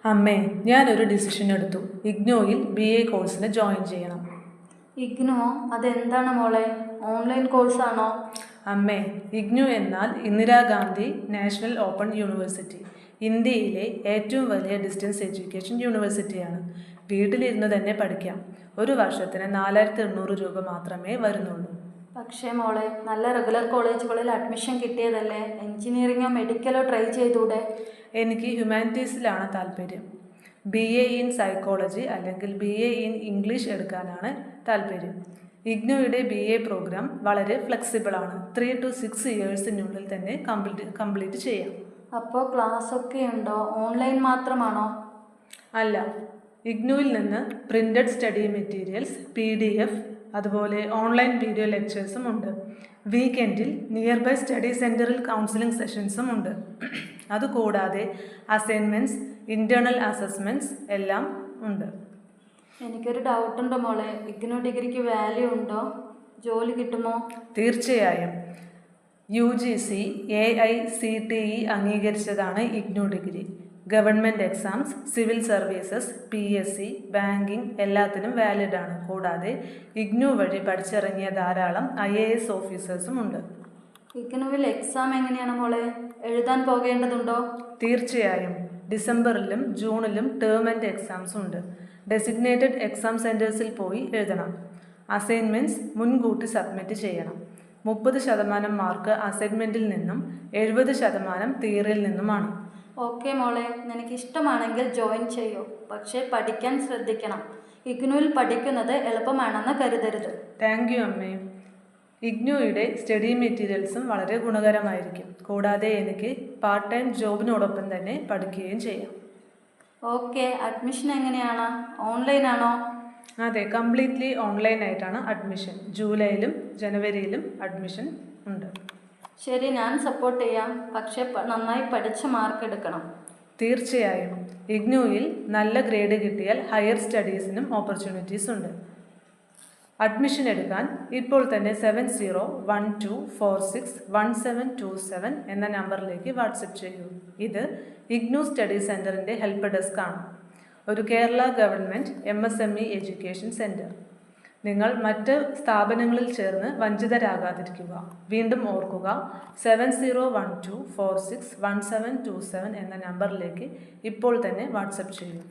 അമ്മേ, ഞാനൊരു ഡിസിഷൻ എടുത്തു. ഇഗ്നോയിൽ BA കോഴ്സിന് ജോയിൻ ചെയ്യണം. ഇഗ്നോ അതെന്താണ് മോളെ? ഓൺലൈൻ കോഴ്സാണോ? അമ്മേ, ഇഗ്നു എന്നാൽ ഇന്ദിരാഗാന്ധി നാഷണൽ ഓപ്പൺ യൂണിവേഴ്സിറ്റി. ഇന്ത്യയിലെ ഏറ്റവും വലിയ ഡിസ്റ്റൻസ് എഡ്യൂക്കേഷൻ യൂണിവേഴ്സിറ്റിയാണ്. വീട്ടിലിരുന്ന് തന്നെ പഠിക്കാം. ഒരു വർഷത്തിന് 4800 രൂപ മാത്രമേ വരുന്നുള്ളൂ. പക്ഷേ മോളെ, നല്ല റെഗുലർ കോളേജുകളിൽ അഡ്മിഷൻ കിട്ടിയതല്ലേ? എഞ്ചിനീയറിങ്ങോ മെഡിക്കലോ ട്രൈ ചെയ്തൂടെ? എനിക്ക് ഹ്യൂമാനിറ്റീസിലാണ് താല്പര്യം. BA ഇൻ സൈക്കോളജി അല്ലെങ്കിൽ BA ഇൻ ഇംഗ്ലീഷ് എടുക്കാനാണ് താല്പര്യം. ഇഗ്നോയുടെ BA പ്രോഗ്രാം വളരെ ഫ്ലെക്സിബിൾ ആണ്. 3 to 6 ഇയേഴ്സിനുള്ളിൽ തന്നെ കംപ്ലീറ്റ് ചെയ്യാം. അപ്പോൾ ക്ലാസ് ഒക്കെ ഉണ്ടോ? ഓൺലൈൻ മാത്രമാണോ? അല്ല, ഇഗ്നുവിൽ നിന്ന് പ്രിന്റഡ് സ്റ്റഡി മെറ്റീരിയൽസ്, PDF, അതുപോലെ ഓൺലൈൻ വീഡിയോ ലെക്ചേഴ്സും ഉണ്ട്. വീക്കെൻഡിൽ നിയർ ബൈ സ്റ്റഡി സെൻറ്ററിൽ കൗൺസിലിംഗ് സെഷൻസും ഉണ്ട്. അതുകൂടാതെ അസൈൻമെൻറ്റ്സ്, ഇൻറ്റേർണൽ അസസ്മെൻറ്റ്സ് എല്ലാം ഉണ്ട്. എനിക്കൊരു ഡൗട്ടുണ്ട് മോളെ, ഇഗ്നോ ഡിഗ്രിക്ക് വാല്യൂ ഉണ്ടോ? ജോലി കിട്ടുമോ? തീർച്ചയായും. UGC AICTE അംഗീകരിച്ചതാണ് IGNOU degree. Government exams, civil services, PSC, banking എല്ലാത്തിനും വാലിഡ് ആണ്. കൂടാതെ ഇഗ്നു വഴി പഠിച്ചിറങ്ങിയ ധാരാളം IAS ഓഫീസേഴ്സും ഉണ്ട്. ഇഗ്നുവിൽ എക്സാം എങ്ങനെയാണ് മോളെ? എഴുതാൻ പോകേണ്ടതുണ്ടോ? തീർച്ചയായും. ഡിസംബറിലും ജൂണിലും ടേം ആൻഡ് എക്സാംസ് ഉണ്ട്. ഡെസിഗ്നേറ്റഡ് എക്സാം സെൻറ്റേഴ്സിൽ പോയി എഴുതണം. അസൈൻമെൻറ്റ്സ് മുൻകൂട്ടി സബ്മിറ്റ് ചെയ്യണം. 30% മാർക്ക് അസൈൻമെൻറ്റിൽ നിന്നും 70% തിയറിയിൽ നിന്നുമാണ്. ഓക്കെ മോളെ, നിനക്ക് ഇഷ്ടമാണെങ്കിൽ ജോയിൻ ചെയ്യൂ. പക്ഷേ പഠിക്കാൻ ശ്രദ്ധിക്കണം. ഇഗ്നുവിൽ പഠിക്കുന്നത് എളുപ്പമാണെന്ന് കരുതരുത്. താങ്ക് യു അമ്മേ. ഇഗ്നുയുടെ സ്റ്റഡി മെറ്റീരിയൽസും വളരെ ഗുണകരമായിരിക്കും. കൂടാതെ എനിക്ക് പാർട്ട് ടൈം ജോബിനോടൊപ്പം തന്നെ പഠിക്കുകയും ചെയ്യാം. ഓക്കെ, അഡ്മിഷൻ എങ്ങനെയാണ്? ഓൺലൈനാണോ? അതെ, കംപ്ലീറ്റ്ലി ഓൺലൈനായിട്ടാണ് അഡ്മിഷൻ. ജൂലൈയിലും ജനുവരിയിലും അഡ്മിഷൻ ഉണ്ട്. ശരി, ഞാൻ സപ്പോർട്ട് ചെയ്യാം. പക്ഷേ നന്നായി പഠിച്ച് മാർക്ക് എടുക്കണം. തീർച്ചയായും. ഇഗ്നുയിൽ നല്ല ഗ്രേഡ് കിട്ടിയാൽ ഹയർ സ്റ്റഡീസിനും ഓപ്പർച്യൂണിറ്റീസ് ഉണ്ട്. അഡ്മിഷൻ എടുക്കാൻ ഇപ്പോൾ തന്നെ 7012461727 എന്ന നമ്പറിലേക്ക് വാട്സപ്പ് ചെയ്യൂ. ഇത് ഇഗ്നു സ്റ്റഡി സെൻറ്ററിൻ്റെ ഹെൽപ്പ് ഡെസ്ക് ആണ്. ഒരു Kerala government MSME education centre. നിങ്ങൾ മറ്റ് സ്ഥാപനങ്ങളിൽ ചേർന്ന് വഞ്ചിതരാകാതിരിക്കുക. വീണ്ടും ഓർക്കുക, 7012461727 എന്ന നമ്പറിലേക്ക് ഇപ്പോൾ തന്നെ വാട്സപ്പ് ചെയ്യൂ.